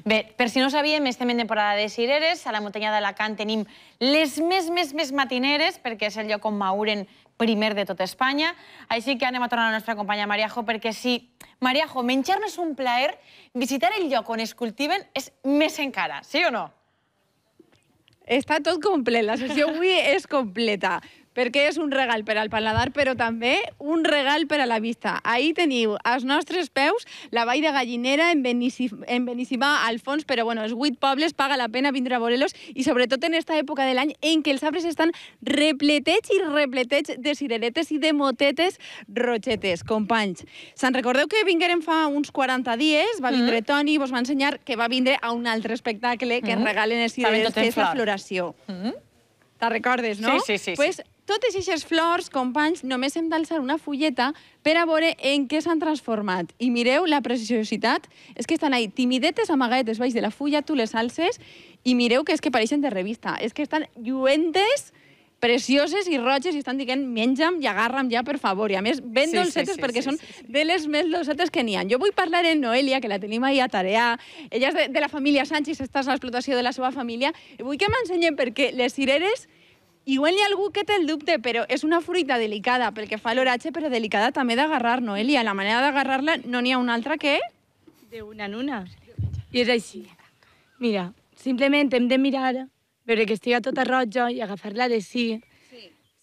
Bé, per si no ho sabíem, estem en temporada de cireres. A la muntanya d'Alacant tenim les més matineres, perquè és el lloc on mauren primer de tot Espanya. Així que anem a tornar a la nostra companya Mariajo, perquè si, Mariajo, menjar no és un plaer, visitar el lloc on es cultiven és més encara, sí o no? Està tot complet, la sessió avui és completa, perquè és un regal per al paladar, però també un regal per a la vista. Ahí teniu als nostres peus la vall de Gallinera, en Benissima al fons, però bueno, els 8 pobles, paga la pena vindre a veure-los, i sobretot en aquesta època de l'any en què els arbres estan repletets i repletets de cireretes i de motetes rogetes. Companys, se'n recordeu que vingueren fa uns 40 dies, va vindre Toni, vos va ensenyar que va vindre a un altre espectacle que regalen els cireretes, que és la floració. Te'n recordes, no? Sí. Pues totes aquestes flors, companys, només hem d'alçar una fulleta per a veure en què s'han transformat. I mireu la preciositat. És que estan ahí timidetes, amagadetes baix de la fulla, tu les alces i mireu que és que pareixen de revista. És que estan lluentes, precioses i roges i estan dient menja'm i agarra'm ja, per favor. I a més, ben dolcetes perquè són de les més dolcetes que n'hi ha. Jo vull parlar amb Noelia, que la tenim ahí a tarear. Ella és de la família Sánchez, està a l'explotació de la seva família. I vull que m'ensenyen perquè les cireres, igual hi ha algú que té el dubte, però és una fruita delicada pel que fa a l'oratge, però delicada també d'agarrar, Noelia. La manera d'agarrar-la no n'hi ha una altra que... De una en una. I és així. Mira, simplement hem de mirar, veure que estiga tota roja i agafar-la de sí,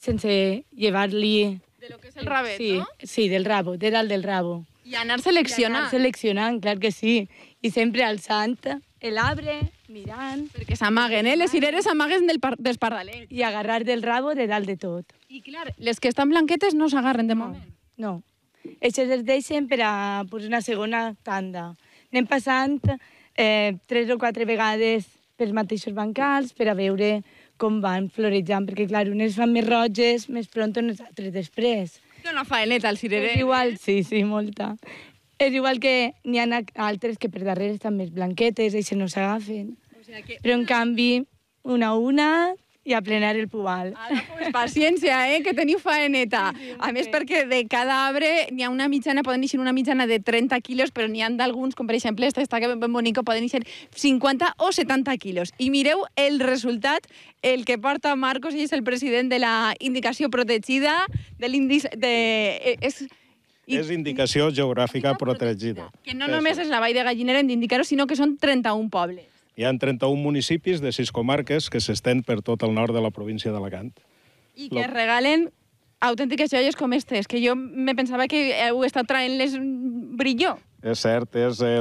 sense llevar-li... De lo que és el rabet, no? Sí, del rabo, de dalt del rabo. I anar seleccionant. Anar seleccionant, clar que sí. I sempre alçant l'arbre, mirant... Perquè s'amaguen, les cireres s'amaguen dels pardalets. I agarrar del rabo de dalt de tot. I clar, les que estan blanquetes no s'agarren de moment. No. Eixes es deixen per a una segona tanda. Anem passant 3 o 4 vegades pels mateixos bancals per a veure com van florejant, perquè clar, unes fan més roges més pront unes altres després. Té una faeneta al cirerer. És igual, sí, molta. És igual que n'hi ha altres que per darrere estan més blanquetes, i no s'agafen. Però en canvi, una a una i a plenar el pubal. Ara, pues, paciència, que teniu faeneta. A més, perquè de cada arbre n'hi ha una mitjana, poden eixir una mitjana de 30 quilos, però n'hi ha d'alguns, com per exemple, està que ben bonico, poden eixir 50 o 70 quilos. I mireu el resultat, el que porta Marcos, ell és el president de la indicació protegida, de l'índice de... És indicació geogràfica protegida. Que no només és la vall de Gallinera, hem d'indicar-ho, sinó que són 31 pobles. Hi ha 31 municipis de 6 comarques que s'estén per tot el nord de la província d'Alacant. I que regalen autèntiques joies com aquestes, que jo me pensava que heu estat traient-les brillo. És cert,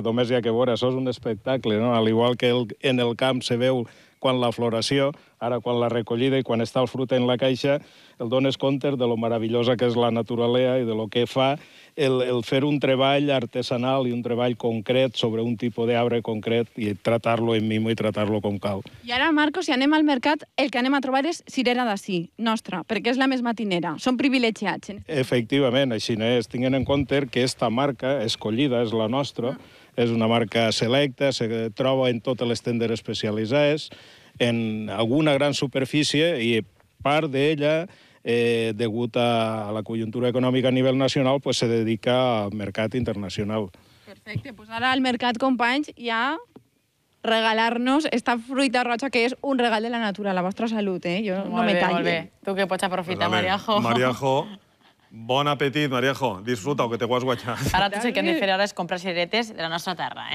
només hi ha que veure, això és un espectacle, no? Al igual que en el camp se veu quan la floració, ara quan la recollida i quan està el fruit en la caixa, el dones compte de lo meravellosa que és la naturalesa i de lo que fa el fer un treball artesanal i un treball concret sobre un tipus d'arbre concret i tratar-lo en mimo i tratar-lo com cal. I ara, Marcos, si anem al mercat, el que anem a trobar és cirera d'ací, nostra, perquè és la més matinera. Són privilegiats. Efectivament, així és. Tinguent en compte que aquesta marca escollida és la nostra, és una marca selecta, se troba en totes les tendes especialitzades, en alguna gran superfície i part d'ella, degut a la conjuntura econòmica a nivell nacional, se dedica al mercat internacional. Perfecte, doncs ara al mercat, companys, ja regalar-nos esta fruita roja que és un regal de la natura, la vostra salut, jo no me tallo. Molt bé, tu que pots aprofitar, Mariajo. Mariajo, bon apetit, Mariajo. Disfruta, que te ho has guanyat. Ara tot el que hem de fer ara és comprar cireretes de la nostra terra,